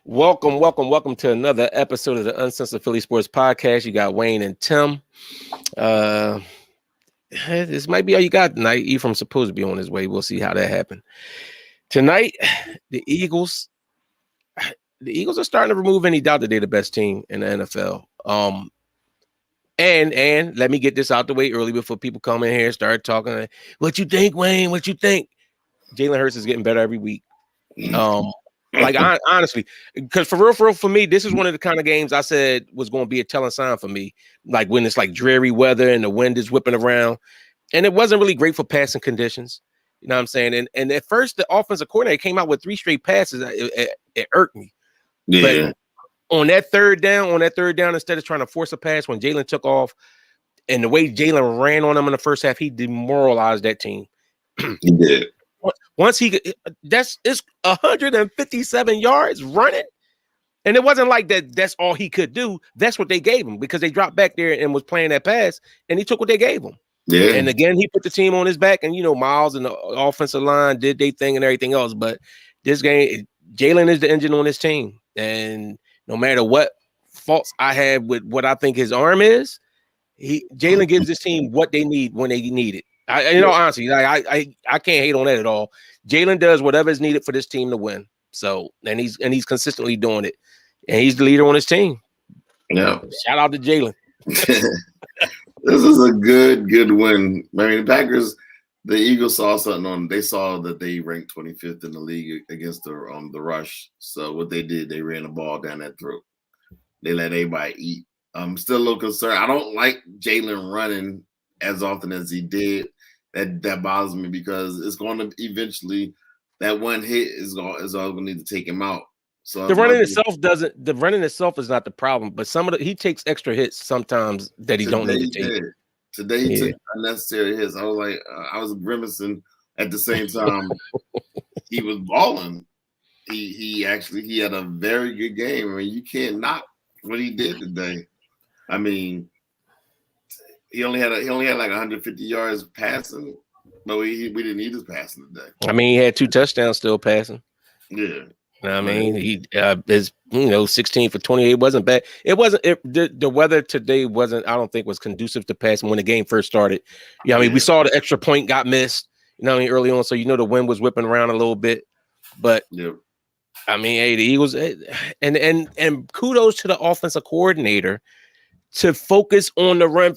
Welcome to another episode of the Uncensored Philly Sports Podcast. You got Wayne and Tim. This might be all you got tonight. Ephraim's supposed to be on his way. We'll see how that happens. Tonight, the Eagles are starting to remove any doubt that they're the best team in the NFL. And let me get this out the way early before people come in here and start talking. What you think, Wayne? What you think? Jalen Hurts is getting better every week. Honestly, because for real, for me, this is one of the kind of games I said was going to be a telling sign for me. Like when it's like dreary weather and the wind is whipping around, and it wasn't really great for passing conditions. You know what I'm saying? And at first, the offensive coordinator came out with 3 straight passes. It irked me. Yeah. But on that third down, instead of trying to force a pass when Jalen took off, and the way Jalen ran on him in the first half, he demoralized that team. He did. Once it's 157 yards running, and it wasn't like that's all he could do. That's what they gave him because they dropped back there and was playing that pass, and he took what they gave him. Yeah. And again, he put the team on his back, and Miles and the offensive line did their thing and everything else. But this game, Jalen is the engine on this team, and no matter what faults I have with what I think his arm is, Jalen gives this team what they need when they need it. Honestly, I can't hate on that at all. Jalen does whatever is needed for this team to win. So, and he's consistently doing it, and he's the leader on his team. Yeah. Shout out to Jalen. This is a good win. I mean, the Packers, the Eagles saw something they saw that they ranked 25th in the league against the rush. So what they did, they ran the ball down that throat. They let everybody eat. I'm still a little concerned. I don't like Jalen running as often as he did. That bothers me because it's going to eventually, that one hit is all going to need to take him out. So the running itself is not the problem, but he takes extra hits sometimes that he don't need to take. Today he took unnecessary hits. I was like, I was grimacing at the same time. He was balling. He had a very good game. I mean, you can't knock what he did today. I mean, he only had like 150 yards passing, but we didn't need his passing today. I mean, he had 2 touchdowns still passing. Yeah. I mean, he is 16 for 28 wasn't bad. It wasn't the weather today wasn't, I don't think, was conducive to passing when the game first started. Yeah, I mean, we saw the extra point got missed, early on, so the wind was whipping around a little bit. But I mean, hey, the Eagles and kudos to the offensive coordinator to focus on the run,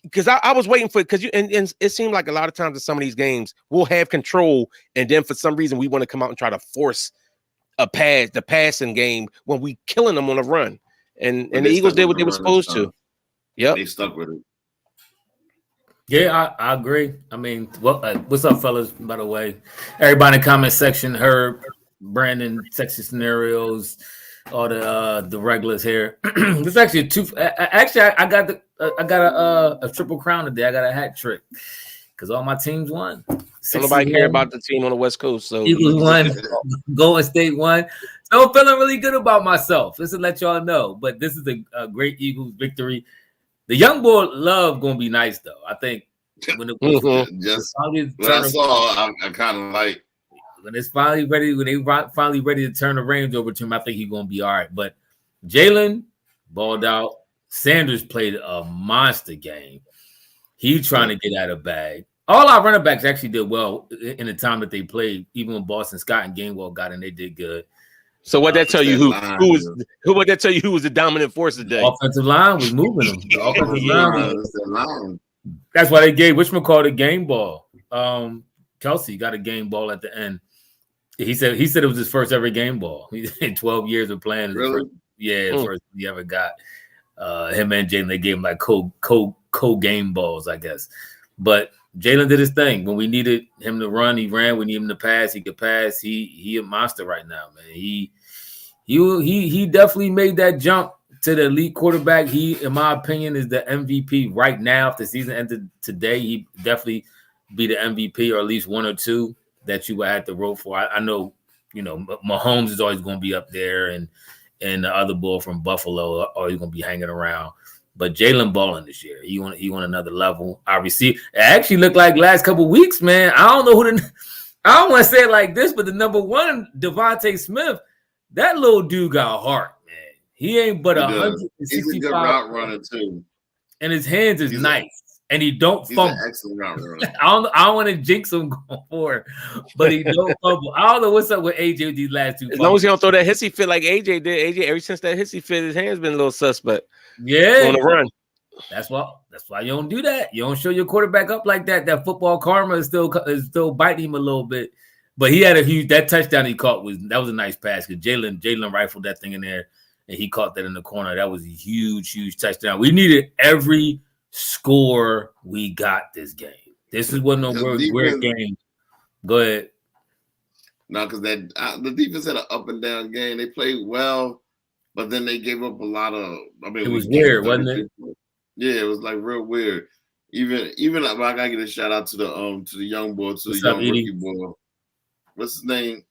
because I was waiting for it and it seemed like a lot of times in some of these games we'll have control, and then for some reason we want to come out and try to force the passing game when we killing them on the run. And the Eagles did what they were supposed to. Yeah, they stuck with it. Yeah, I agree. I mean, what's up, fellas? By the way, everybody in the comment section, Herb, Brandon, Texas Scenarios, all the regulars here. This actually I got a triple crown today. I got a hat trick because all my teams won. Nobody care about the team on the West Coast. So Eagles won, Golden State won. So I'm feeling really good about myself. Just to let y'all know. But this is a great Eagles victory. The young boy love gonna be nice though. I think when I kind of like. When it's finally ready, when they finally ready to turn the reins over to him, I think he's gonna be all right. But Jalen balled out. Sanders played a monster game. He's trying to get out of bag. All our running backs actually did well in the time that they played. Even when Boston Scott and Gainwell got in, they did good. So what that tell you? Who would that tell you? Who was the dominant force today? The offensive line was moving them. The offensive line. That's why they gave whatchamacallit a game ball. Kelsey got a game ball at the end. He said it was his first ever game ball. He had 12 years of playing. Really? First he ever got. Him and Jalen, they gave him like co game balls, I guess. But Jalen did his thing. When we needed him to run, he ran. We need him to pass, he could pass. He a monster right now, man. He definitely made that jump to the elite quarterback. He, in my opinion, is the MVP right now. If the season ended today, he definitely be the MVP, or at least one or two that you would have to vote for. I know, Mahomes is always going to be up there, and the other boy from Buffalo are always going to be hanging around. But Jalen balling this year, he won another level. It actually looked like last couple of weeks, man. I don't know I don't want to say it like this, but the number one, Devontae Smith, that little dude got a heart, man. He ain't but 165. He's a good route runner too, and his hands is nice, and he don't he's fumble. An excellent route runner. I don't want to jinx him going forward, but he don't fumble. I don't know what's up with AJ with these last two. As long as he don't throw that hissy fit like AJ did. AJ, ever since that hissy fit, his hands been a little suspect. Yeah, on the run. That's why you don't do that. You don't show your quarterback up like that. That football karma is still biting him a little bit. But he had that touchdown he caught was a nice pass because Jalen rifled that thing in there and he caught that in the corner. That was a huge touchdown. We needed every score we got this game. This wasn't a weird game. Go ahead. No, because the defense had an up and down game. They played well, but then they gave up a lot of. I mean, it was weird, wasn't it? Yeah, it was like real weird. Even I gotta get a shout out to the young boy, to the young rookie boy. What's his name?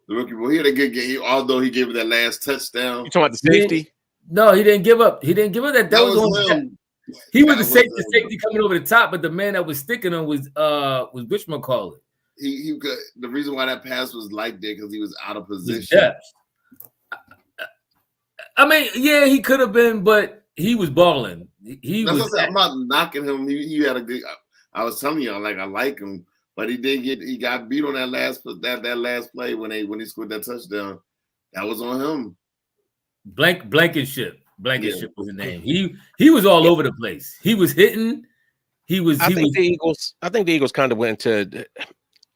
The rookie boy. He had a good game. Although he gave it that last touchdown. You talking about the safety? No, he didn't give up. He didn't give up that. That was on him. He was the safety coming over the top, but the man that was sticking him was whatchamacallit. He the reason why that pass was like that because he was out of position. I mean, yeah, he could have been, but he was balling. I'm not knocking him. He had a good. I was telling you, I like him, but he got beat on that last play when he scored that touchdown. That was on him. Blankenship was his name. He was all over the place. He was hitting. I think the Eagles kind of went into,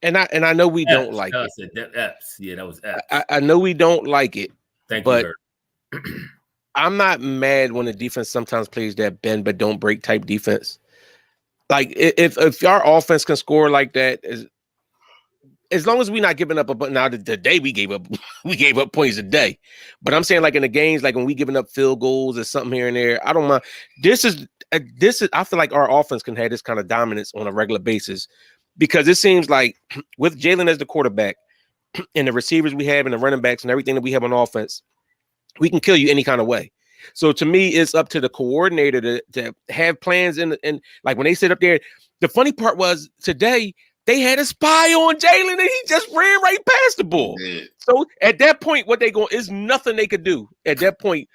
and I know we don't like it. Yeah, that was Epps. I know we don't like it. Thank you. I'm not mad when the defense sometimes plays that bend but don't break type defense. Like if our offense can score like that, as long as we're not giving up now the day we gave up points a day. But I'm saying like in the games, like when we giving up field goals or something here and there, I don't mind. This is I feel like our offense can have this kind of dominance on a regular basis because it seems like with Jalen as the quarterback and the receivers we have and the running backs and everything that we have on offense, we can kill you any kind of way. So to me, it's up to the coordinator to have plans and like when they sit up there. The funny part was today they had a spy on Jalen and he just ran right past the ball. Yeah. So at that point, what they going is nothing they could do. At that point,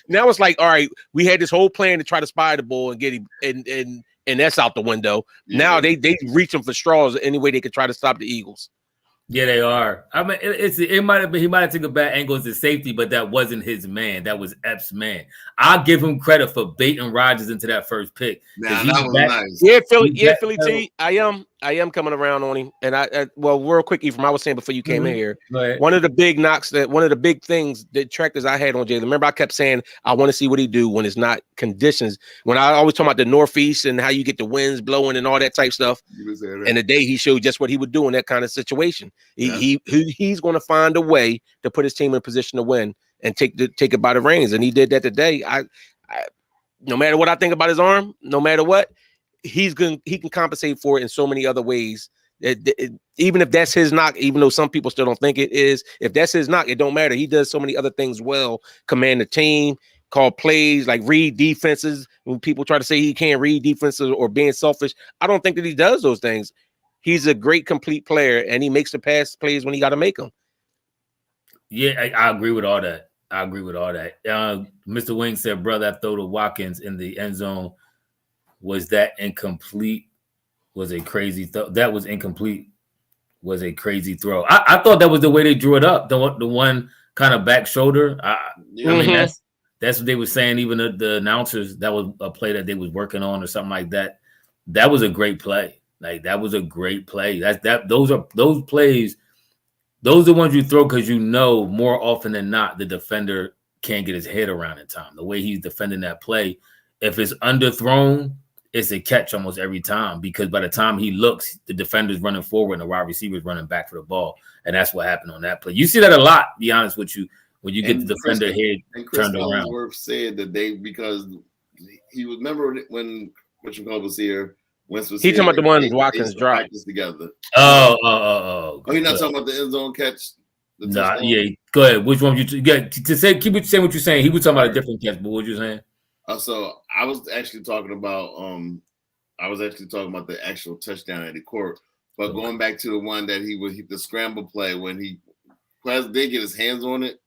now it's like, all right, we had this whole plan to try to spy the ball and get him, and that's out the window. Yeah. Now they reaching for straws any way they could try to stop the Eagles. Yeah, they are. I mean, it might have been he might have taken a bad angle as a safety, but that wasn't his man. That was Epps' man. I'll give him credit for baiting Rodgers into that first pick. Nah, that was nice. Yeah, Philly T. I am coming around on him. And I real quick, Ephraim, I was saying before you came in here, one of the big things that detractors I had on Jalen. Remember, I kept saying I want to see what he do when it's not conditions. When I always talk about the Northeast and how you get the winds blowing and all that type stuff. And the day he showed just what he would do in that kind of situation. He's going to find a way to put his team in a position to win and take it by the reins. And he did that today. I no matter what I think about his arm, no matter what, he can compensate for it in so many other ways. Even if that's his knock, even though some people still don't think it is, if that's his knock, it don't matter. He does so many other things well. Command the team, call plays, like read defenses. When people try to say he can't read defenses or being selfish, I don't think that he does those things. He's a great complete player, and he makes the pass plays when he got to make them. Yeah, I agree with all that. Mr. Wing said, brother, I throw to Watkins in the end zone. Was that incomplete? Was a crazy that was incomplete. Was a crazy throw. I thought that was the way they drew it up. The one kind of back shoulder. I mean, that's what they were saying. Even the announcers, that was a play that they was working on or something like that. That was a great play. Like that was a great play. Those plays. Those are the ones you throw because you know more often than not the defender can't get his head around in time. The way he's defending that play, if it's underthrown, it's a catch almost every time because by the time he looks, the defender's running forward and the wide receiver's running back for the ball. And that's what happened on that play. You see that a lot, to be honest with you, when you get the defender head turned around. Ellsworth said that because he was, remember when was here, he talking about the one Watkins dropped together. Oh, he's not talking about the end zone catch. Nah, yeah. Go ahead. Which one keep saying what you're saying. He was talking about a different catch, but what you saying? So I was actually talking about the actual touchdown at the court. But going back to the one that the scramble play when Quez did get his hands on it.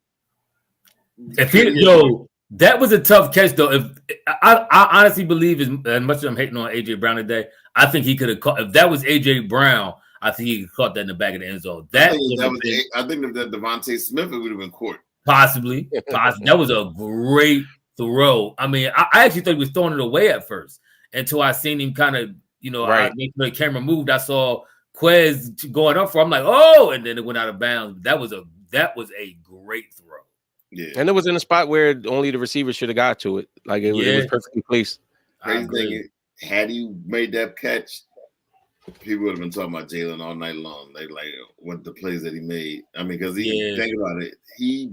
That was a tough catch though. If I honestly believe, as much as I'm hating on AJ Brown today, I think he could have caught. If that was AJ Brown, I think he caught that in the back of the end zone. I think if that Devontae Smith, it would have been court. Possibly. That was a great throw. I mean, I actually thought he was throwing it away at first until I seen him kind of, right. The camera moved. I saw Quez going up for. I'm like, oh, and then it went out of bounds. That was a great throw. Yeah, and it was in a spot where only the receiver should have got to it. Like it was perfectly placed. Crazy thing, had he made that catch, people would have been talking about Jalen all night long. They like what the plays that he made. I mean, because think about it, he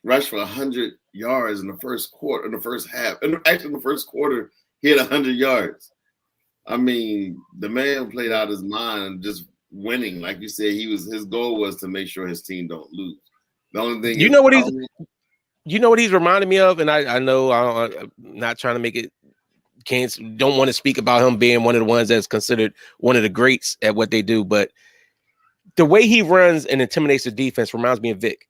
rushed for 100 yards in the first quarter, in the first half, and actually in the first quarter, he had 100 yards. I mean, the man played out his mind and just winning. Like you said, his goal was to make sure his team don't lose. The only thing you know what he's reminding me of, and I know I'm not trying to make it. Don't want to speak about him being one of the ones that's considered one of the greats at what they do, but the way he runs and intimidates the defense reminds me of Vic.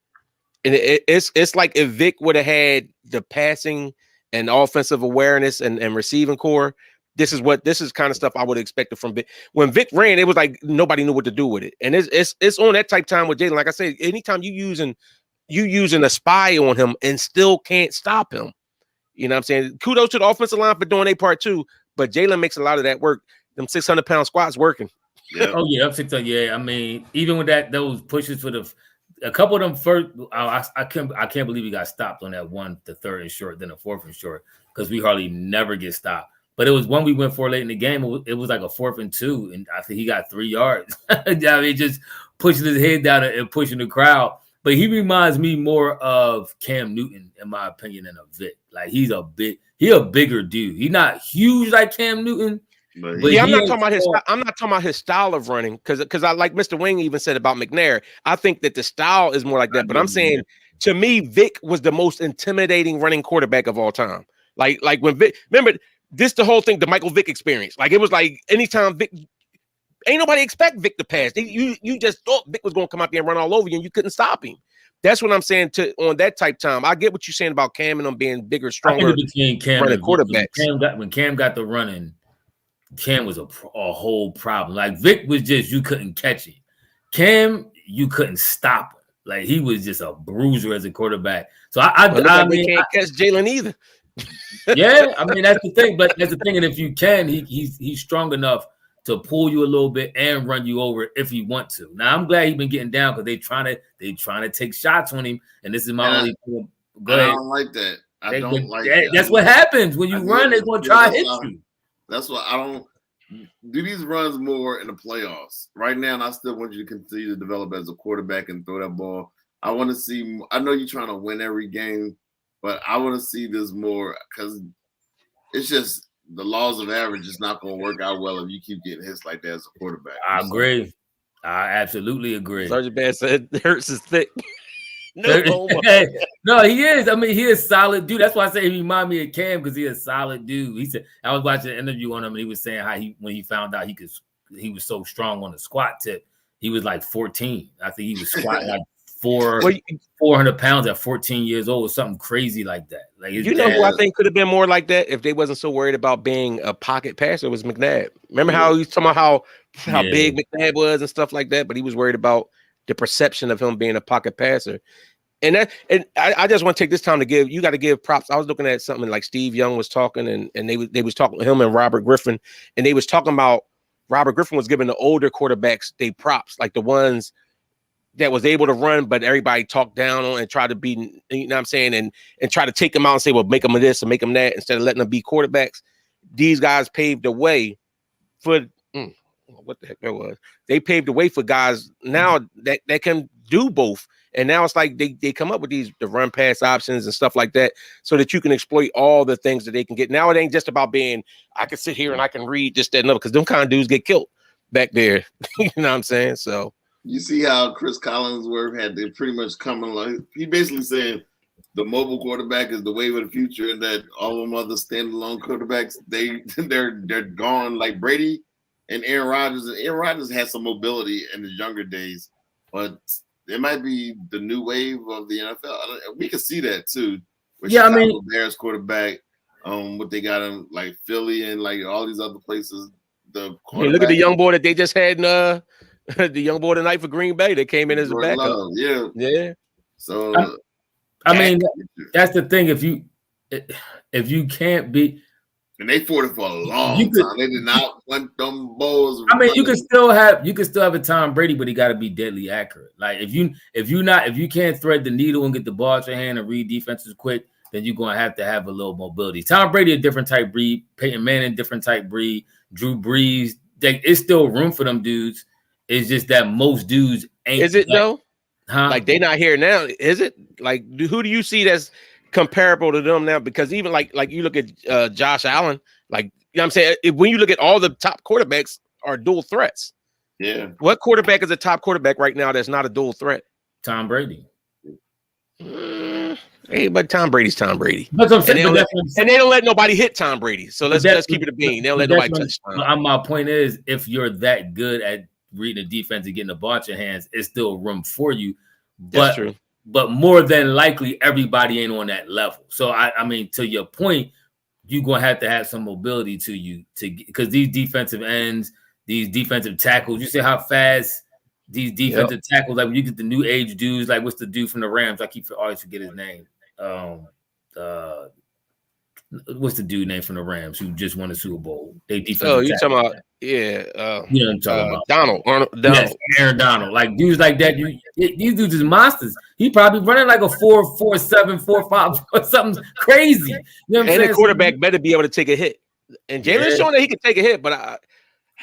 And it's like if Vic would have had the passing and offensive awareness and receiving core. This is kind of stuff I would have expected from Vic. When Vic ran, it was like nobody knew what to do with it. And it's on that type time with Jalen. Like I said, anytime you using a spy on him and still can't stop him. You know what I'm saying? Kudos to the offensive line for doing their part too. But Jalen makes a lot of that work. Them 600-pound squats working. Yeah. Oh yeah, up 600. Yeah, I mean, even with those pushes for a couple of them first, I can't believe he got stopped on that one, the third and short, then the fourth and short, because we hardly never get stopped. But it was one we went for late in the game. It was like a 4th and 2, and I think he got 3 yards. I mean, just pushing his head down and pushing the crowd. But he reminds me more of Cam Newton, in my opinion, than a Vic. Like he a bigger dude. He's not huge like Cam Newton. But I'm not talking about his style of running, because I like Mr. Wing even said about McNair. I think that the style is more like that. But I'm saying, to me, Vic was the most intimidating running quarterback of all time. Like when Vic, remember. This the whole thing, the Michael Vick experience. Like it was like anytime Vic, ain't nobody expect Vic to pass. You just thought Vic was going to come out there and run all over you, and you couldn't stop him. That's what I'm saying. On that type time, I get what you're saying about Cam and them being bigger, stronger, between Cam running quarterbacks. When Cam got the running, Cam was a whole problem. Like Vic was just you couldn't catch him. Cam, you couldn't stop him. Like he was just a bruiser as a quarterback. So I mean, can't catch Jalen either. Yeah, I mean that's the thing. But that's the thing, and if you can, he's strong enough to pull you a little bit and run you over if he want to. Now I'm glad he's been getting down because they trying to take shots on him, and this is my only. Go ahead. I don't like that. I don't like that. That's what happens when you run. They're going to try to hit you. That's why I don't do these runs more in the playoffs. Right now, and I still want you to continue to develop as a quarterback and throw that ball. I want to see. I know you're trying to win every game. But I want to see this more because it's just the laws of average is not going to work out well if you keep getting hits like that as a quarterback. I agree. I absolutely agree. Sergeant Bass said Hurts is thick. No, he is. I mean, he is solid dude. That's why I say he remind me of Cam because he is a solid dude. He said I was watching an interview on him and he was saying how when he found out he was so strong on the squat tip, he was like 14. I think he was squatting like 400 pounds at 14 years old or something crazy like that. Like you know who I think could have been more like that if they wasn't so worried about being a pocket passer was McNabb. Remember how he was talking about how big McNabb was and stuff like that, but he was worried about the perception of him being a pocket passer. And I just want to take this time to give props. I was looking at something like Steve Young was talking and they was talking to him and Robert Griffin, and they was talking about Robert Griffin was giving the older quarterbacks they props, like the ones that was able to run, but everybody talked down on and tried to be, you know what I'm saying, and try to take them out and say, well, make them this and make them that instead of letting them be quarterbacks. These guys paved the way for what the heck that was. They paved the way for guys now that can do both. And now it's like they come up with the run pass options and stuff like that so that you can exploit all the things that they can get. Now it ain't just about being, I can sit here and I can read just that, because them kind of dudes get killed back there. You know what I'm saying? So you see how Chris Collinsworth had to pretty much come along. He basically said the mobile quarterback is the wave of the future, and that all them other standalone quarterbacks they're gone like Brady. and Aaron Rodgers. And Aaron Rodgers had some mobility in his younger days, but it might be the new wave of the NFL. We can see that too. With Yeah, Chicago I mean, Bears quarterback, what they got in like Philly and like all these other places. Hey, look at the young boy that they just had in the young boy tonight for Green Bay. They came in as a backup. Yeah. So I mean, that's the thing. If you can't be, and they fought it for a long time. They did not want them balls. I mean, you can still have a Tom Brady, but he got to be deadly accurate. Like if you can't thread the needle and get the ball at your hand and read defenses quick, then you're gonna have to have a little mobility. Tom Brady a different type breed. Peyton Manning different type breed. Drew Brees. It's still room for them dudes. It's just that most dudes ain't. Is it though? Huh? Like they not here now. Is it? Like who do you see that's comparable to them now? Because even like you look at Josh Allen, like you know what I'm saying, when you look at all the top quarterbacks are dual threats. Yeah. What quarterback is a top quarterback right now that's not a dual threat? Tom Brady. Hey, but Tom Brady's Tom Brady. That's what I'm saying. And they don't let nobody hit Tom Brady. So let's keep it a bean. They don't let nobody touch Tom. My point is, if you're that good at reading the defense and getting the ball at your hands, it's still room for you. That's true. But more than likely, everybody ain't on that level. So I mean, to your point, you're gonna have to have some mobility to you because these defensive ends, these defensive tackles, you see how fast these defensive tackles, like when you get the new age dudes, like what's the dude from the Rams? I always forget his name. What's the dude name from the Rams who just won the Super Bowl? They defensive. Oh, you talking about you know what I'm talking about? Donald. Yes, Aaron Donald. Like dudes like that. These dudes is monsters. He probably running like a 4.47, 4.5, or something crazy. You know what I'm saying? And the quarterback better be able to take a hit. And Jalen's showing that he can take a hit, but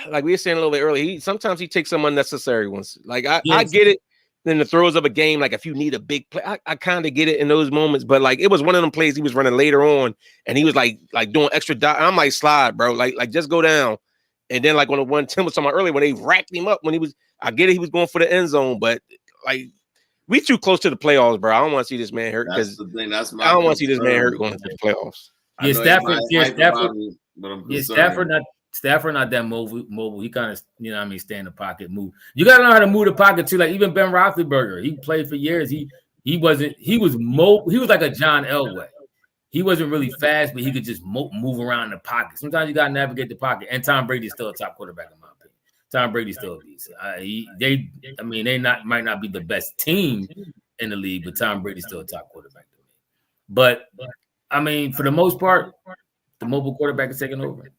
like we were saying a little bit earlier, sometimes he takes some unnecessary ones. Like I get it. In the throes of a game, like if you need a big play, I kind of get it in those moments. But like it was one of them plays he was running later on, and he was like doing extra dot. I'm like, slide, bro. Like just go down. And then like on the one Tim was talking about earlier when they racked him up I get it, he was going for the end zone, but like we too close to the playoffs, bro. I don't want to see this man hurt because I don't want to see this man hurt going to the playoffs. Stafford not that mobile. He kind of, you know what I mean, stay in the pocket, move. You got to learn how to move the pocket too. Like even Ben Roethlisberger, he played for years. He was mobile. He was like a John Elway. He wasn't really fast, but he could just move around the pocket. Sometimes you got to navigate the pocket. And Tom Brady's still a top quarterback in my opinion. Tom Brady's still decent. They might not be the best team in the league, but Tom Brady's still a top quarterback to me. But I mean, for the most part, the mobile quarterback is taking over.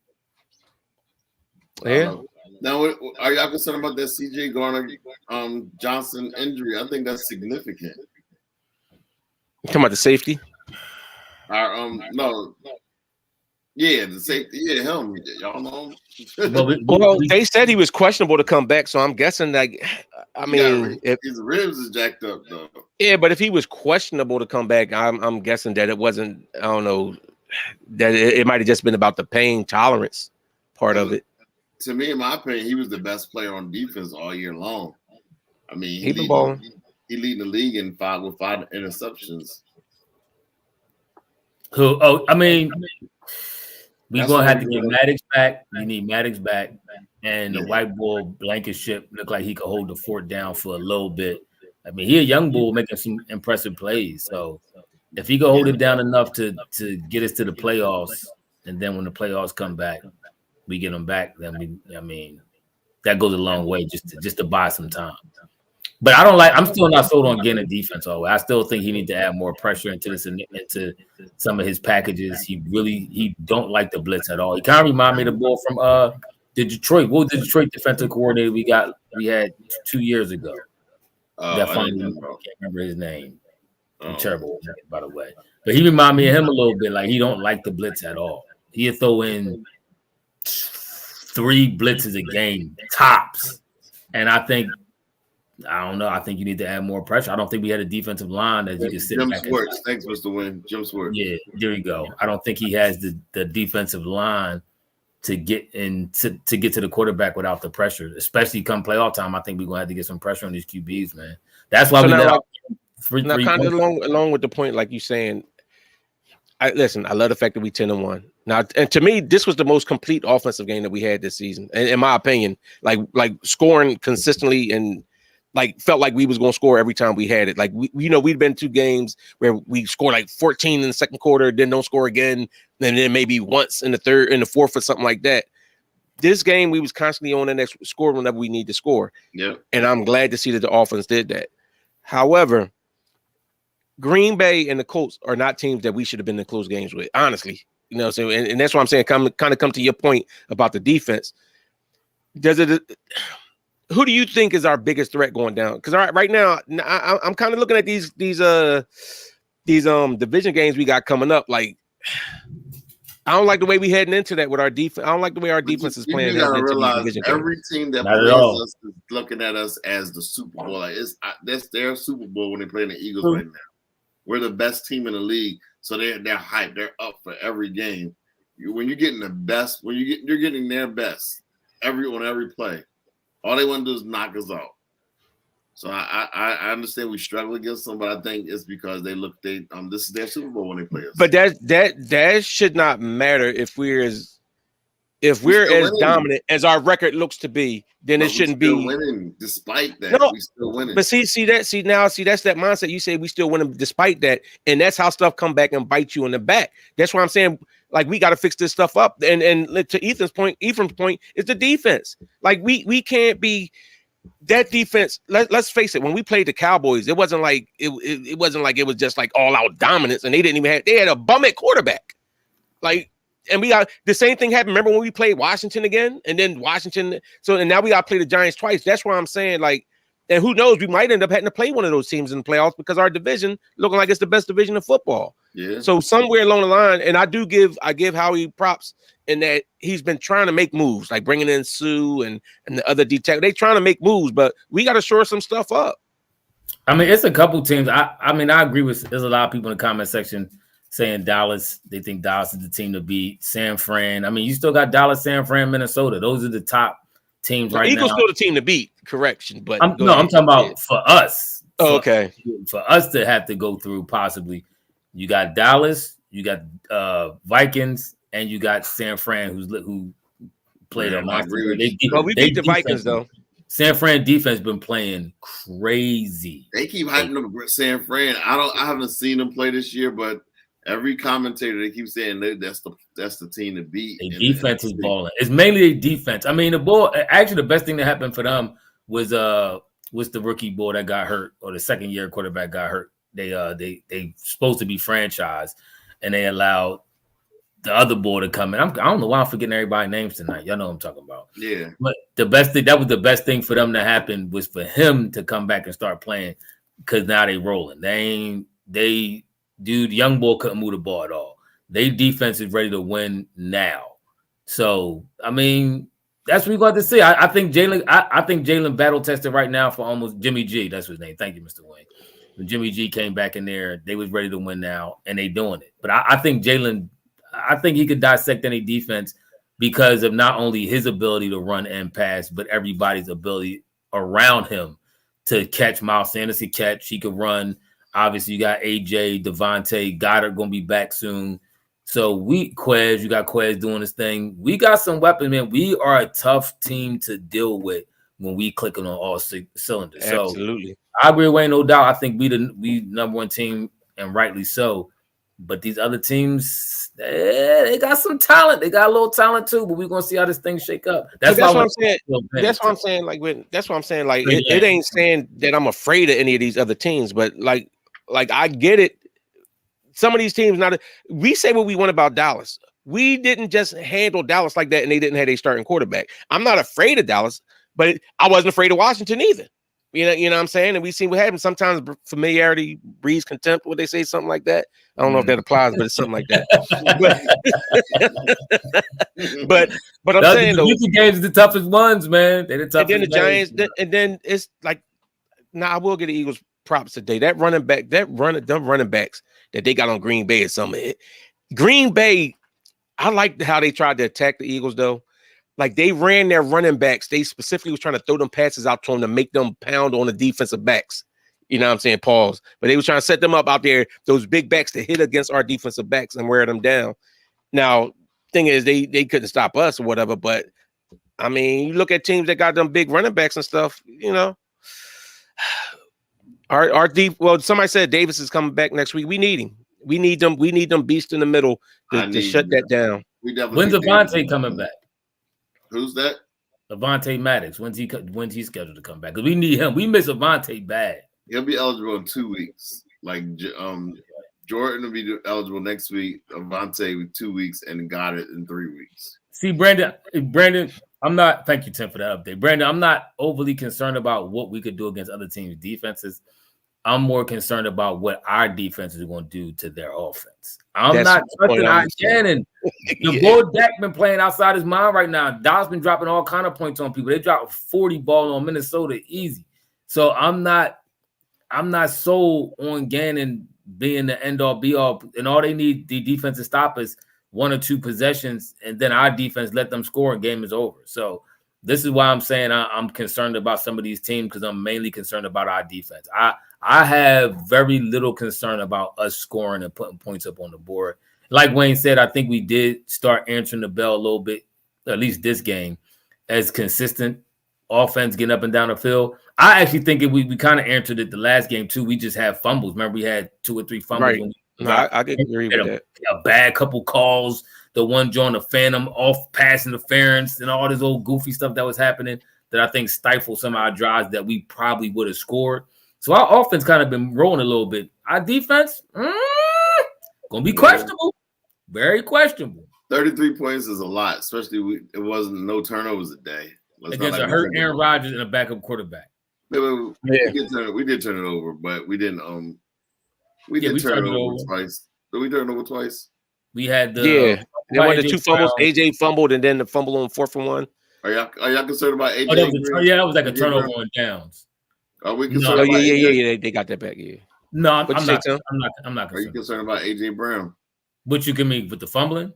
Yeah. Now, are y'all concerned about that CJ Garner Johnson injury? I think that's significant. You talking about the safety? No. Yeah, the safety. Yeah, him. Y'all know him. Well, they said he was questionable to come back, so I'm guessing that. I mean, if his ribs is jacked up though. Yeah, but if he was questionable to come back, I'm guessing that it wasn't. I don't know. That it might have just been about the pain tolerance part of it. To me, in my opinion, he was the best player on defense all year long. I mean, he leading the league with 5 interceptions. I mean, we're going to have to get Maddox back. You need Maddox back. And the white boy Blankenship looked like he could hold the fort down for a little bit. I mean, he a young bull making some impressive plays. So if he can hold it down enough to get us to the playoffs, and then when the playoffs come back, we get them back, then that goes a long way just to buy some time. But I'm still not sold on getting a defense all the way. I still think he needs to add more pressure into some of his packages. He don't like the blitz at all. He kind of remind me of the bull from the Detroit. What was the Detroit defensive coordinator we had 2 years ago? I can't remember his name. I'm terrible, by the way. But he remind me of him a little bit. Like he don't like the blitz at all. He'll throw in 3 blitzes a game tops, and I don't know. I think you need to add more pressure. I don't think we had a defensive line that you can sit back. Thanks, Mr. Wynn. Jim Swartz. Yeah, there you go. I don't think he has the defensive line to get to get to the quarterback without the pressure, especially come playoff time. I think we're gonna have to get some pressure on these QBs, man. That's why along with the point, like you saying. I love the fact that we 10-1. Now, and to me, this was the most complete offensive game that we had this season, in my opinion. Like scoring consistently and like felt like we was going to score every time we had it. Like we'd been 2 games where we scored like 14 in the second quarter, then don't score again, and then maybe once in the third, in the fourth, or something like that. This game, we was constantly on the next score whenever we need to score. Yeah. And I'm glad to see that the offense did that. However, Green Bay and the Colts are not teams that we should have been in close games with, honestly. You know, so and that's why I'm saying come to your point about the defense. Who do you think is our biggest threat going down? Because right now, I'm kind of looking at these division games we got coming up. Like, I don't like the way we heading into that with our defense. I don't like the way our defense is playing. You gotta realize every team that plays us is looking at us as the Super Bowl. Like that's their Super Bowl when they play the Eagles right now. We're the best team in the league, so they're hyped. They're up for every game. When you're getting the best, you're getting their best on every play. All they want to do is knock us out. So I understand we struggle against them, but I think it's because this is their Super Bowl when they play us. But that should not matter if we're as dominant as our record looks to be. Then it shouldn't be winning despite that. No, we still winning. But see that's that mindset. You say we still winning despite that, and that's how stuff come back and bite you in the back. That's why I'm saying like we got to fix this stuff up. And to Ephraim's point is the defense. Like we can't be. That defense, let's face it, when we played the Cowboys, it wasn't like it was just like all out dominance, and they had a bum at quarterback. Like, and we got the same thing happened. Remember when we played Washington again, and then Washington, and now we got to play the Giants twice. That's why I'm saying, like, and who knows, we might end up having to play one of those teams in the playoffs because our division looking like it's the best division of football. Yeah. So somewhere along the line, and I give Howie props in that he's been trying to make moves, like bringing in Sue and the other detective. They trying to make moves, but we got to shore some stuff up. I mean, it's a couple teams. I mean, I agree with. There's a lot of people in the comment section saying Dallas. They think Dallas is the team to beat. San Fran. I mean, you still got Dallas, San Fran, Minnesota. Those are the top teams right now. Eagles still the team to beat. Correction, but I'm talking about for us. Okay, for us to have to go through possibly. You got Dallas. You got Vikings. And you got San Fran, who played on my we beat the Vikings though. San Fran defense been playing crazy. They keep hyping up San Fran. I haven't seen them play this year, but every commentator they keep saying that's the team to beat. The defense is balling. It's mainly a defense. I mean, the best thing that happened for them was the rookie boy that got hurt, or the second year quarterback got hurt. They supposed to be franchised, and they allowed the other boy to come in. I don't know why I'm forgetting everybody's names tonight. Y'all know what I'm talking about. Yeah. But that was the best thing for them to happen was for him to come back and start playing, because now they rolling. The young boy couldn't move the ball at all. They defense is ready to win now. So I mean, that's what we got to see. I think Jalen battle tested right now for almost Jimmy G. That's his name. Thank you, Mr. Wayne. When Jimmy G came back in there, they was ready to win now, and they doing it. But I think Jalen. I think he could dissect any defense because of not only his ability to run and pass, but everybody's ability around him to catch. Miles Sanders could catch. He could run. Obviously, you got AJ, Devontae, Goddard going to be back soon. So you got Quez doing his thing. We got some weapons, man. We are a tough team to deal with when we clicking on all cylinders. Absolutely. So I agree with Wayne, no doubt. I think we number one team, and rightly so. But these other teams, they got some talent. They got a little talent too. But we're gonna see how this thing shake up. That's what I'm saying. That's what I'm saying. Like it ain't saying that I'm afraid of any of these other teams. But like I get it. Some of these teams we say what we want about Dallas. We didn't just handle Dallas like that, and they didn't have a starting quarterback. I'm not afraid of Dallas, but I wasn't afraid of Washington either. You know what I'm saying? And we see what happens. Sometimes familiarity breeds contempt. Would they say something like that? I don't know if that applies, but it's something like that. but I'm saying though, the games are the toughest ones, man. They're the toughest. And then the Giants, and then it's like, I will get the Eagles props today. Them running backs that they got on Green Bay or something. Green Bay, I like how they tried to attack the Eagles though. Like they ran their running backs. They specifically was trying to throw them passes out to them to make them pound on the defensive backs. You know what I'm saying? Pause. But they was trying to set them up out there, those big backs to hit against our defensive backs and wear them down. Now, thing is they couldn't stop us or whatever. But I mean, you look at teams that got them big running backs and stuff. You know, our deep. Well, somebody said Davis is coming back next week. We need him. We need them. We need them beasts in the middle to shut that down. When's Avonte coming back? Who's that? Avonte Maddox. When's he scheduled to come back? Because we need him. We miss Avonte bad. He'll be eligible in 2 weeks. Like Jordan will be eligible next week. Avonte with 2 weeks, and Goddard in 3 weeks. See, Brandon, I'm not. Thank you, Tim, for that update. Brandon, I'm not overly concerned about what we could do against other teams' defenses. I'm more concerned about what our defense is going to do to their offense. I'm not trusting our Gannon. The boy Dak been playing outside his mind right now. Doc's been dropping all kind of points on people. They dropped 40 ball on Minnesota easy. So I'm not sold on Gannon being the end all be all. And all they need the defense to stop is 1 or 2 possessions, and then our defense let them score and game is over. So this is why I'm saying I'm concerned about some of these teams, because I'm mainly concerned about our defense. I have very little concern about us scoring and putting points up on the board. Like Wayne said, I think we did start answering the bell a little bit, at least this game, as consistent offense getting up and down the field. I actually think we kind of answered it the last game too. We just had fumbles. Remember, we had 2 or 3 fumbles. Right. No, I can agree with that. A bad couple calls. The one drawing the phantom off pass interference and all this old goofy stuff that was happening that I think stifled some of our drives that we probably would have scored. So our offense kind of been rolling a little bit. Our defense, gonna be questionable. Very questionable. 33 points is a lot, especially it wasn't no turnovers a day. Against a hurt Aaron Rodgers and a backup quarterback. We did turn it over, but we didn't. We did turn it over twice. Did we turn it over twice? We had the There were the 2 fumbles. AJ fumbled, and then the fumble on 4th and 1. Are y'all concerned about AJ? That was like a turnover on downs. Are we concerned? They got that back. Yeah. No, I'm not concerned. Are you concerned about AJ Brown? What you can mean with the fumbling?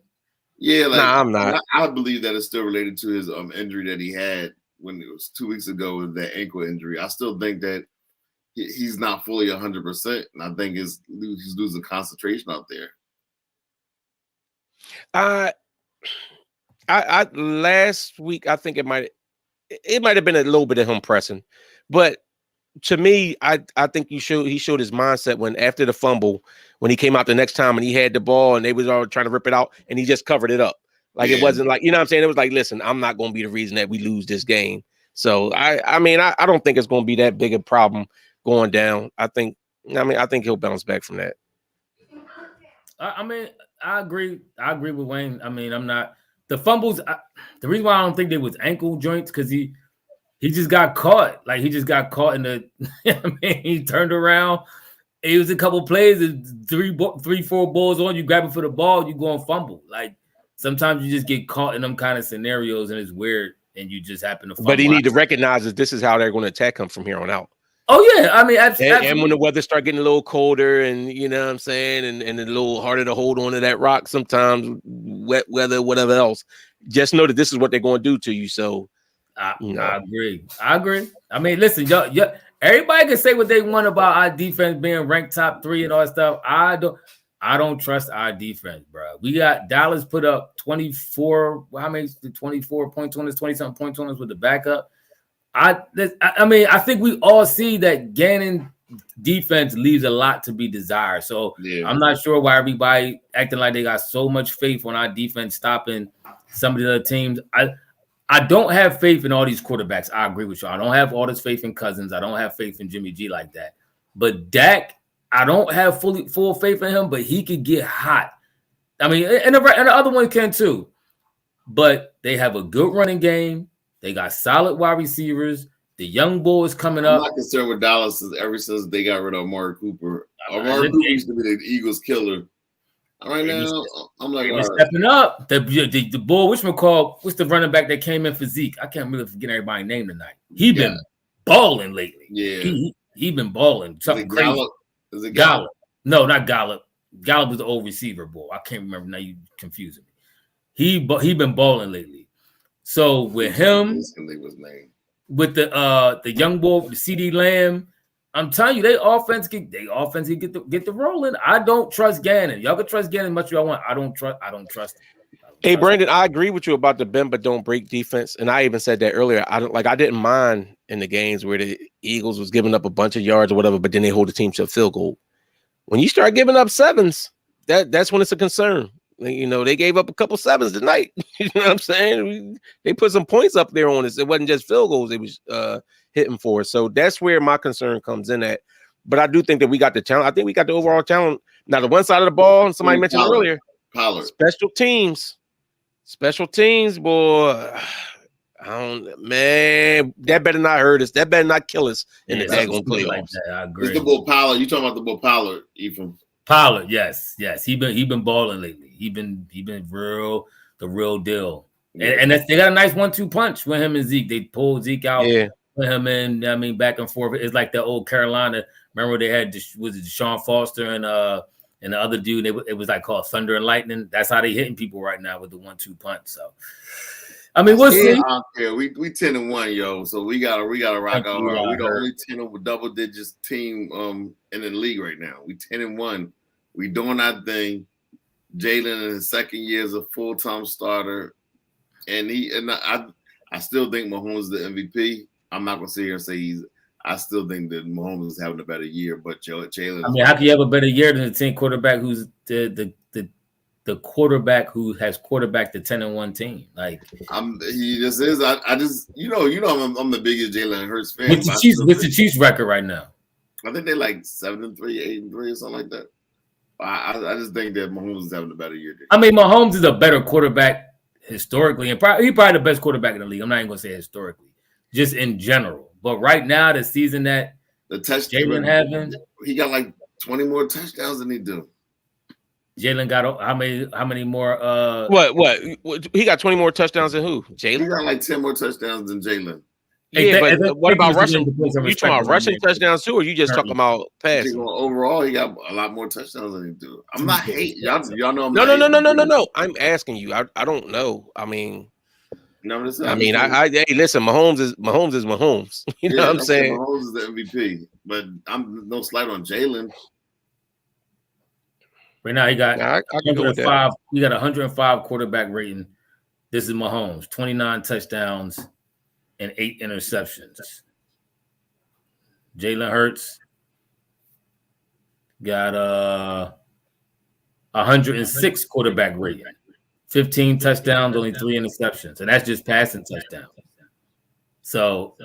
Yeah, I'm not. I believe that it's still related to his injury that he had when it was 2 weeks ago with that ankle injury. I still think that he's not fully 100%, and I think he's losing concentration out there. I last week I think it might have been a little bit of him pressing, but to me, I think he showed his mindset when after the fumble, when he came out the next time and he had the ball and they was all trying to rip it out and he just covered it up. Like it wasn't like, you know what I'm saying? It was like, listen, I'm not going to be the reason that we lose this game. So I don't think it's going to be that big a problem going down. I think he'll bounce back from that. I agree with Wayne. I'm not the fumbles. The reason why I don't think they was ankle joints because he just got caught. Like he just got caught in the. He turned around. It was a couple plays, 3-4 balls on you, grab it for the ball, you go and fumble. Like sometimes you just get caught in them kind of scenarios, and it's weird, and you just happen to fumble. But he need to recognize that this is how they're going to attack him from here on out. Oh yeah, absolutely. And when the weather start getting a little colder, and you know what I'm saying, and a little harder to hold on to that rock sometimes, wet weather, whatever else, just know that this is what they're going to do to you. So, I agree. Listen, y'all, everybody can say what they want about our defense being ranked top 3 and all that stuff. I don't trust our defense, bro. We got Dallas put up 24. How many? 24 points on us, 20-something points on us with the backup. I think we all see that Gannon defense leaves a lot to be desired. So I'm not sure why everybody acting like they got so much faith on our defense stopping some of the other teams. I don't have faith in all these quarterbacks. I agree with you. I don't have all this faith in Cousins. I don't have faith in Jimmy G like that. But Dak, I don't have full faith in him, but he could get hot. And the other one can too. But they have a good running game. They got solid wide receivers. The young bull is coming up. I'm not concerned with Dallas ever since they got rid of Amari Cooper. Amari Cooper used to be the Eagles killer. Right now, I'm like, stepping up. The bull, what's the running back that came in for Zeke? I can't really forget everybody's name tonight. He been balling lately. Yeah. He been balling. Something crazy. Gallup? Is it Gallup? No, not Gallup. Gallup was the old receiver bull. I can't remember now. You confusing me. He been balling lately. So with him, with the young boy, the CD Lamb, I'm telling you, they offense get the rolling. I don't trust Gannon. Y'all can trust Gannon as much as y'all want. I don't trust him. Hey, Brandon, I agree with you about the bend but don't break defense, and I even said that earlier. I didn't mind in the games where the Eagles was giving up a bunch of yards or whatever, but then they hold the team to a field goal. When you start giving up sevens, that's when it's a concern. You know, they gave up a couple sevens tonight. You know what I'm saying? They put some points up there on us. It wasn't just field goals they was hitting for. So that's where my concern comes in at. But I do think that we got the challenge. I think we got the overall challenge. Now, the one side of the ball, and somebody mentioned earlier, special teams. Special teams, boy. Man, that better not hurt us. That better not kill us in the daggone playoffs. Like that, I agree. It's the Bull Pollard. You talking about the Bull Pollard, Ephraim? Pollard, yes. He been balling lately. He been the real deal. Yeah. And they got a nice 1-2 punch with him and Zeke. They pulled Zeke out, put him in. I mean, back and forth. It's like the old Carolina. Remember they had was it Deshaun Foster and the other dude? It was like called Thunder and Lightning. That's how they hitting people right now with the 1-2 punch. So, I mean, we'll see. I don't care. We 10-1, yo. So we gotta rock out. We the only 10 double digits team in the league right now. We 10-1. We doing our thing. Jalen in his second year as a full-time starter, and I still think Mahomes is the MVP. I'm not gonna sit here and say I still think that Mahomes is having a better year, but Jalen. I mean, how can you have a better year than the 10 quarterback who's the quarterback who has quarterbacked the 10-1 team? Like he just is. I just I'm the biggest Jalen Hurts fan. What's the Chiefs record right now? I think they're like 7-3, 8-3, or something like that. I just think that Mahomes is having a better year. I mean, Mahomes is a better quarterback historically, and he's probably the best quarterback in the league. I'm not even gonna say historically, just in general. But right now, the season that Jalen having, he got like 20 more touchdowns than he do. Jalen got how many more? What? He got 20 more touchdowns than who? Jalen? He got like 10 more touchdowns than Jalen. Yeah, but what about rushing? You talking about rushing touchdowns too, or you just talking about passing? Overall, he got a lot more touchdowns than he do. I'm not hating. Y'all know I'm No. I'm asking you. I don't know. I mean, hey, listen. Mahomes is Mahomes. You know what I'm saying? Mahomes is the MVP, but I'm no slight on Jalen. Right now, he got I can go with that. He got 105 quarterback rating. This is Mahomes, 29 touchdowns and 8 interceptions. Jalen Hurts got 106 quarterback rating, 15 touchdowns, only 3 interceptions, and that's just passing touchdowns. So,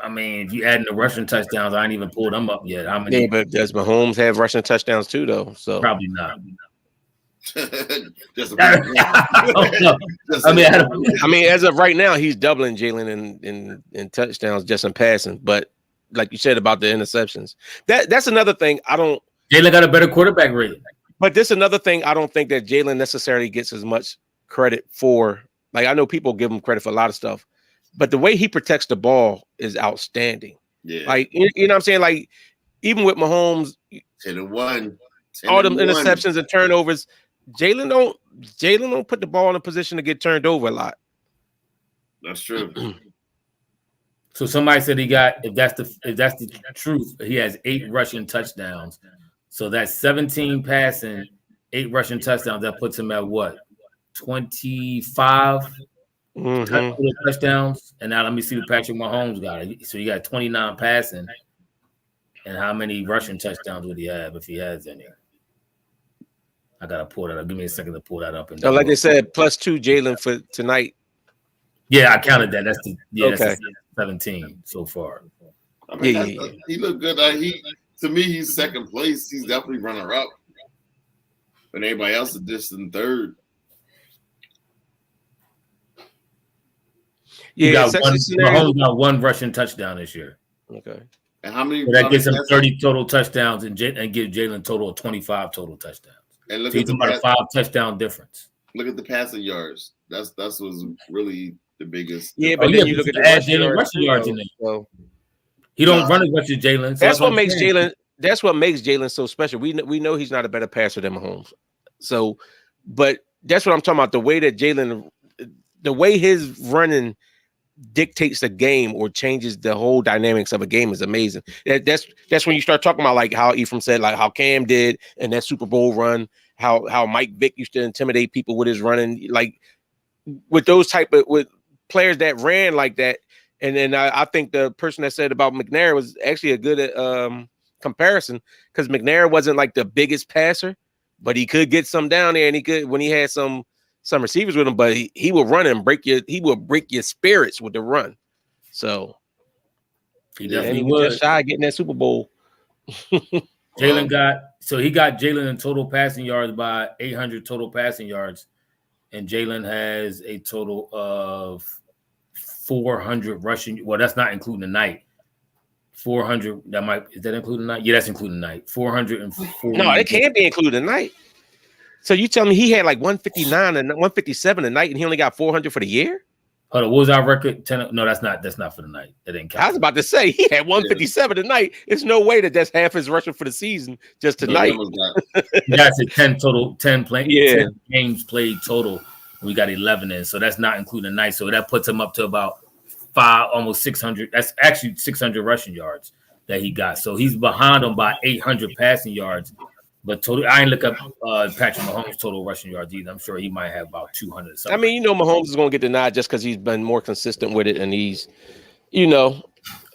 I mean, if you add in the rushing touchdowns, I ain't even pulled them up yet. How many? Yeah, but does Mahomes have rushing touchdowns too, though? So probably not. I mean, as of right now, he's doubling Jalen in touchdowns just in passing. But like you said about the interceptions, that's another thing. Jalen got a better quarterback rating. But this is another thing I don't think that Jalen necessarily gets as much credit for. Like, I know people give him credit for a lot of stuff, but the way he protects the ball is outstanding. Yeah, like you know what I'm saying. Like even with Mahomes, 10-1, all them interceptions and turnovers. Jalen don't put the ball in a position to get turned over a lot. That's true. So somebody said he got, if that's the truth, he has 8 rushing touchdowns. So that's 17 passing, 8 rushing touchdowns. That puts him at what? 25 touchdowns. And now let me see what Patrick Mahomes got. So you got 29 passing. And how many rushing touchdowns would he have if he has any? I gotta pull that up. Give me a second to pull that up. And like I said, +2 Jalen for tonight. Yeah, I counted that. That's okay. That's 17 so far. I mean, he looked good. To me, he's second place. He's definitely runner up. But everybody else is just in third. Yeah, Mahomes got 1 rushing touchdown this year. Okay. And how many? So that gives him 30 total touchdowns and gives Jalen a total of 25 total touchdowns. And look so at he's about a 5 touchdown difference. Look at the passing yards. That's was really the biggest. Yeah, but then you look at the rushing yards in there. So he don't run as much as Jalen. So that's what makes Jalen. That's what makes Jalen so special. We know he's not a better passer than Mahomes. So, but that's what I'm talking about. The way that Jalen, the way his running dictates the game or changes the whole dynamics of a game is amazing. That's when you start talking about like how Ephraim said, like how Cam did in that Super Bowl run, how Mike Vick used to intimidate people with his running, like with those type of with players that ran like that. And then I think the person that said about McNair was actually a good comparison, because McNair wasn't like the biggest passer, but he could get some down there, and he could when he had some receivers with him. But he will run and break your spirits with the run. So he definitely he was just shy getting that Super Bowl. Jalen got Jalen in total passing yards by 800 total passing yards, and Jalen has a total of 400 rushing. Well, that's not including the night. 400. Is that including the night? Yeah, that's including the night. 440. No, it can't be including the night. So you tell me he had like 159 and 157 a night, and he only got 400 for the year? Hold on, what was our record? 10. No, that's not for the night. That didn't count. I was about to say he had 157 tonight. There's no way that that's half his rushing for the season just tonight. That's a 10 total, 10 Yeah. 10 games played total. We got 11 in, so that's not including the night. So that puts him up to about almost 600. That's actually 600 rushing yards that he got. So he's behind him by 800 passing yards. But total, I ain't look up Patrick Mahomes' total rushing yards either. I'm sure he might have about 200. I mean, Mahomes is going to get the nod just because he's been more consistent with it, and he's,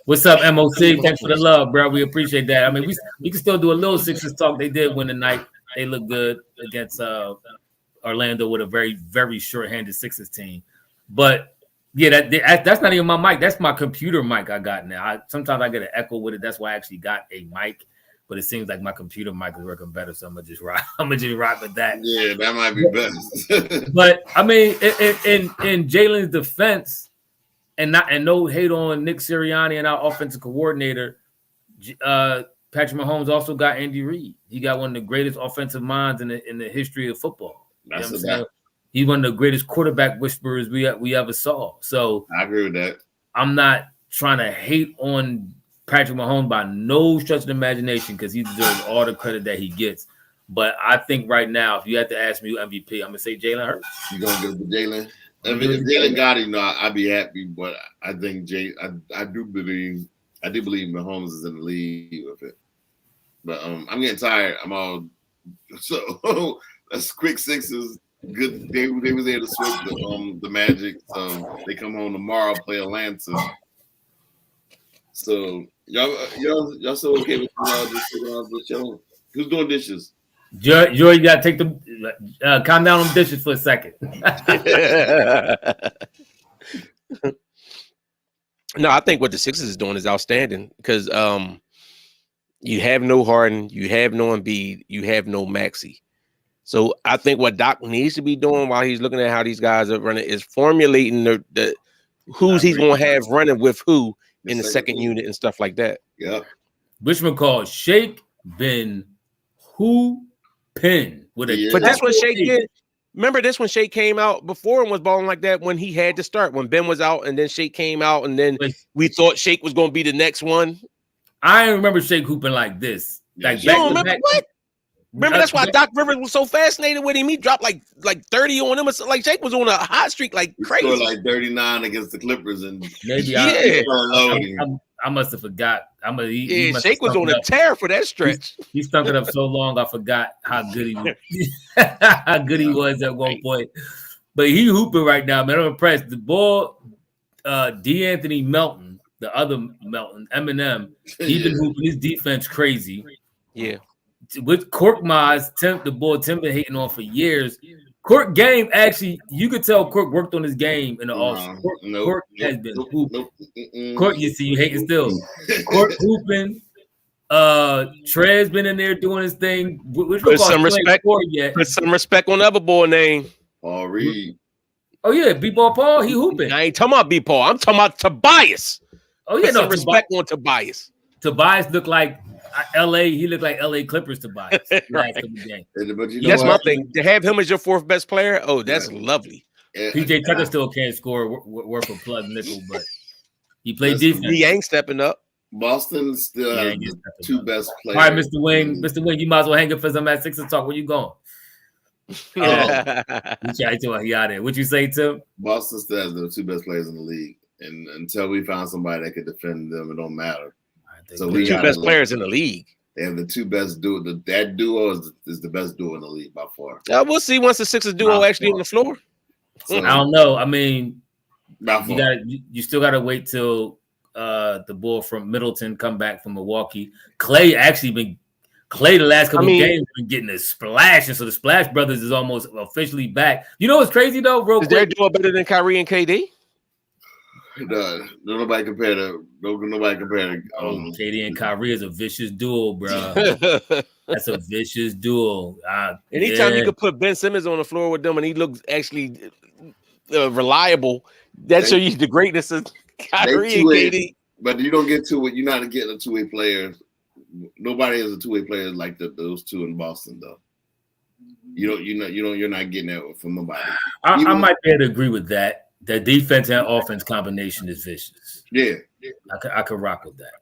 What's up, MOC? Thanks for the love, bro. We appreciate that. I mean, we can still do a little Sixers talk. They did win the night. They look good against Orlando with a very, very short-handed Sixers team. But yeah, that's not even my mic. That's my computer mic I got now. Sometimes I get an echo with it. That's why I actually got a mic. But it seems like my computer mic is working better, so I'm gonna just rock with that. Yeah, that might be best. But I mean, in Jalen's defense, and no hate on Nick Sirianni and our offensive coordinator, Patrick Mahomes also got Andy Reid. He got one of the greatest offensive minds in the history of football. That's what I'm saying? He's one of the greatest quarterback whisperers we ever saw. So I agree with that. I'm not trying to hate on Patrick Mahomes by no stretch of the imagination, because he deserves all the credit that he gets. But I think right now, if you had to ask me who MVP, I'm gonna say Jalen Hurts. You gonna give it to Jalen? If Jalen got it, I'd be happy. But I think I do believe Mahomes is in the league with it. But I'm getting tired. I'm all so that's quick sixes. Good. They was able to sweep the Magic. So they come home tomorrow, play Atlanta. So y'all so okay with the show? Who's doing dishes? Joy, you gotta take the calm down on dishes for a second. No, I think what the Sixers is doing is outstanding, because you have no Harden, you have no Embiid, you have no Maxey. So I think what Doc needs to be doing while he's looking at how these guys are running is formulating the who's he's going to have running with who in the second unit and stuff like that. Yeah. Richmond called Shake been hooping with a. But that's what Shake did. Remember this when Shake came out before and was balling like that when he had to start, when Ben was out, and then Shake came out, and then we thought Shake was going to be the next one. I remember Shake hooping like this. Like you don't remember what? Remember that's why Doc Rivers was so fascinated with him. He dropped like 30 on him. Like Shake was on a hot streak like crazy. He scored like 39 against the Clippers, and maybe I must have forgot. Shake was on a tear for that stretch. He stunk it up so long I forgot how good he was. How good he was at one point. But he hooping right now, man. I'm impressed. The ball, D'Anthony Melton, the other Melton, Eminem, he been hooping his defense crazy. Yeah. With Korkmaz, the boy Tim been hating on for years. Kork game, actually, you could tell Kork worked on his game in the offseason. Kork has been hooping. Kork, you see, you hating still. Kork hooping. Trez been in there doing his thing. Put some respect. Put some respect on the other boy name. Paul Reed. Oh yeah, B-Ball Paul, he hooping. I ain't talking about B-Paul. I'm talking about Tobias. Oh yeah, put some respect on Tobias. Tobias looked like LA. He looked like LA Clippers Tobias. Right. But that's my thing. To have him as your fourth best player, oh, that's lovely. PJ Tucker still can't score worth a plug nickel, but he played defense. He ain't stepping up. Boston still has the two best players. All right, Mr. Wing. Mr. Wing, you might as well hang up for some at 6 o'clock. Where you going? He out there. What you say, Tim? Boston still has the two best players in the league. And until we find somebody that can defend them, it don't matter. So the two best players in the league. They have the two best duo. That duo is the best duo in the league by far. We'll see once the Sixers duo actually on the floor. So, I don't know. I mean, by you still gotta wait till the bull from Middleton come back from Milwaukee. Clay the last couple of games been getting a splash, and so the Splash Brothers is almost officially back. You know what's crazy though, real quick? Is their duo better than Kyrie and KD? Nobody compare to. KD and Kyrie is a vicious duo, bro. That's a vicious duo. Anytime you could put Ben Simmons on the floor with them and he looks actually reliable, that shows you the greatness of Kyrie and KD. But you don't get to it. You're not getting a two-way player. Nobody is a two-way player like those two in Boston, though. You're not getting that from nobody. I might be able to agree with that. The defense and offense combination is vicious. Yeah. I could rock with that.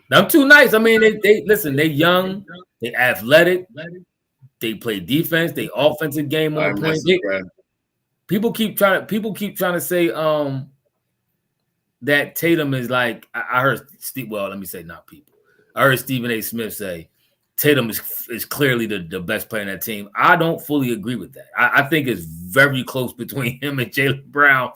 Them two nights. I mean, they listen. They young. They athletic. They play defense. They offensive game on point. People keep trying to say that Tatum is like. I heard Steve. Well, let me say not people. I heard Stephen A. Smith say Tatum is clearly the best player in that team. I don't fully agree with that. I think it's very close between him and Jaylen Brown.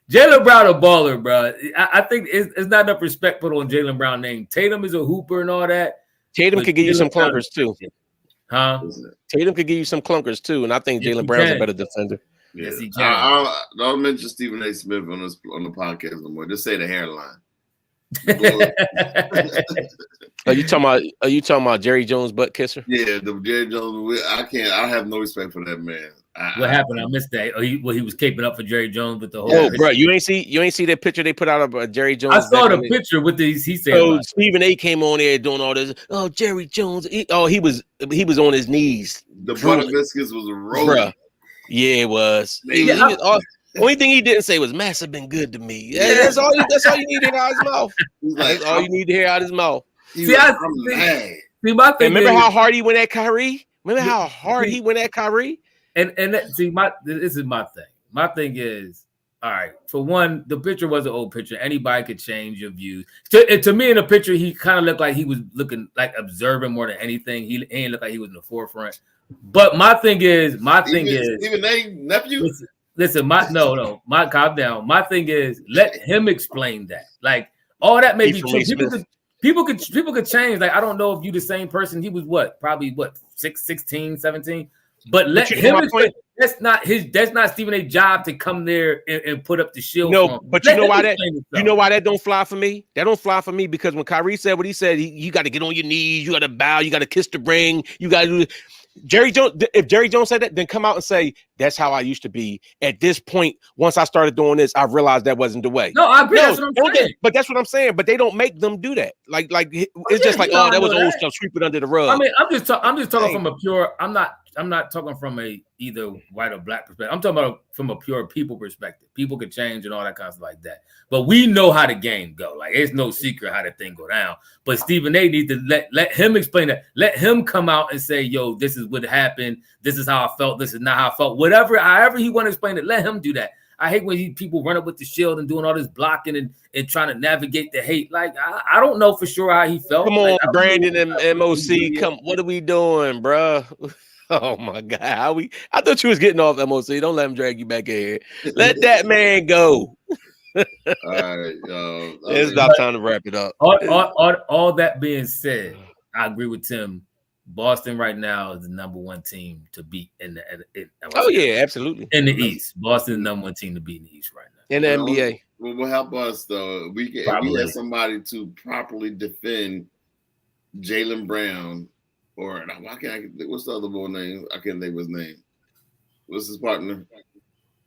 Jaylen Brown a baller, bro. I think it's not enough respect put on Jaylen Brown's name. Tatum is a hooper and all that. Tatum could give you some clunkers too. Huh? Tatum could give you some clunkers too, and I think Jaylen Brown's a better defender. Yes, he can. Don't mention Stephen A. Smith on the podcast no more. Just say the hairline. Are you talking about Jerry Jones butt kisser? Yeah, the Jerry Jones. I have no respect for that man. What happened? I missed that. He was caping up for Jerry Jones with the whole. Oh, bro, you ain't see that picture they put out of Jerry Jones. I saw the picture with these. He said, "So Stephen A. came on there doing all this. Oh, Jerry Jones. He was on his knees. The butter biscuits was rolling. Bruh. Yeah, it was. Only thing he didn't say was "Mass have been good to me." Yeah, that's all you need to hear out his mouth. That's all you need to hear out his mouth. See, my thing. Remember how hard he went at Kyrie? Remember how hard he went at Kyrie? And this is my thing. My thing is, all right. For one, the picture was an old picture. Anybody could change your views. To me, in the picture, he kind of looked like he was looking like observing more than anything. He ain't look like he was in the forefront. But my thing is, even they nephew. Listen, calm down. My thing is, let him explain that. Like all that may be true. People could change. Like I don't know if you the same person. He was probably 16, 17. But let him explain. That's not Stephen A.'s job to come there and put up the shield. No, but you know why that don't fly for me? That don't fly for me because when Kyrie said what he said, you got to get on your knees, you got to bow, you got to kiss the ring, you got to do. Jerry Jones, if Jerry Jones said that, then come out and say, that's how I used to be. At this point, once I started doing this, I realized that wasn't the way. No, I agree. That's what I'm saying. But that's what I'm saying. But they don't make them do that. Like it's just like, that was old stuff, sweep it under the rug. I mean, I'm just talking from a pure, I'm not talking from a either white or black perspective. I'm talking about from a pure people perspective. People could change and all that kind of stuff like that. But we know how the game go. Like it's no secret how the thing go down. But Stephen A. needs to let him explain that. Let him come out and say, yo, this is what happened. This is how I felt. This is not how I felt. However he want to explain it, let him do that. I hate when people run up with the shield and doing all this blocking and trying to navigate the hate. Like, I don't know for sure how he felt. Come on, Brandon and MOC. Come, what are we doing, bro? Oh my God. I thought you was getting off MOC. Don't let him drag you back in here. Let that man go. All right, it's about time to wrap it up. All that being said, I agree with Tim. Boston right now is the number one team to beat absolutely. In the East. Boston is the number one team to beat in the East right now. In the NBA. Will help us though. We have somebody to properly defend Jaylen Brown. Or what's the other boy name? I can't think of his name. What's his partner?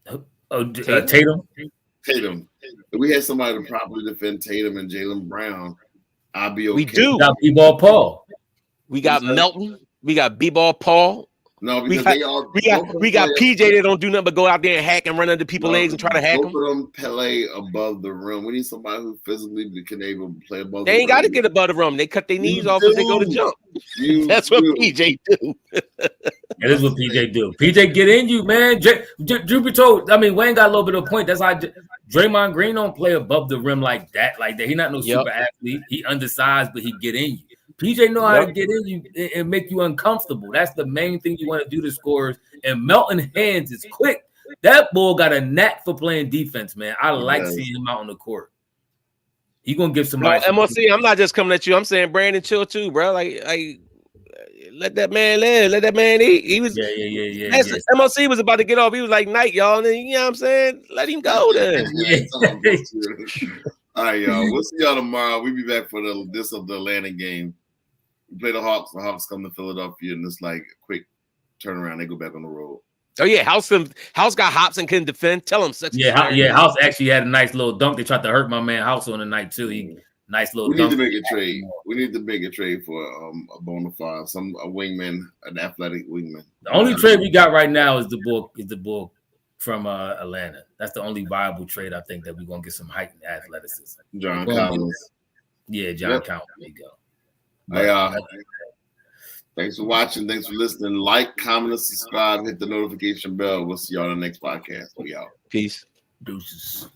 Tatum. Tatum. If we had somebody to properly defend Tatum and Jaylen Brown, I'll be okay. We do. We got B-Ball Paul. We got Melton. We got B-Ball Paul. No, because we got PJ that don't do nothing but go out there and hack and run under people's legs and try to hack them. Both of them play above the rim. We need somebody who physically can able to play above. They ain't got to get above the rim. They cut their knees off as they go to jump. That's what PJ do. That is what PJ do. PJ get in you, man. Drew be told. I mean, Wayne got a little bit of a point. That's why Draymond Green don't play above the rim like that. He not no super athlete. He undersized, but he get in you. PJ know how to get in you and make you uncomfortable. That's the main thing you want to do to scorers. And Melton hands is quick. That boy got a knack for playing defense, man. I like seeing him out on the court. He gonna give somebody. No, MLC, I'm not just coming at you. I'm saying Brandon, chill too, bro. Like let that man live. Let that man eat. He was MLC was about to get off. He was like, night, y'all. And then, you know what I'm saying? Let him go then. All right, y'all. We'll see y'all tomorrow. We'll be back for the Atlanta game. We play the Hawks. The Hawks come to Philadelphia, and it's like a quick turnaround. They go back on the road. Oh yeah, House got hops and couldn't defend. Tell him. House actually had a nice little dunk. They tried to hurt my man House on the night too. Nice little. We need to make a trade. We need to make a trade for a bona fide, a wingman, an athletic wingman. The only trade we got right now is the bull from Atlanta. That's the only viable trade I think that we're gonna get some heightened athleticism. John Collins. Yeah, John Collins. There you go. Thanks for watching. Thanks for listening. Like, comment, and subscribe. Hit the notification bell. We'll see y'all on the next podcast. We out. Peace. Deuces.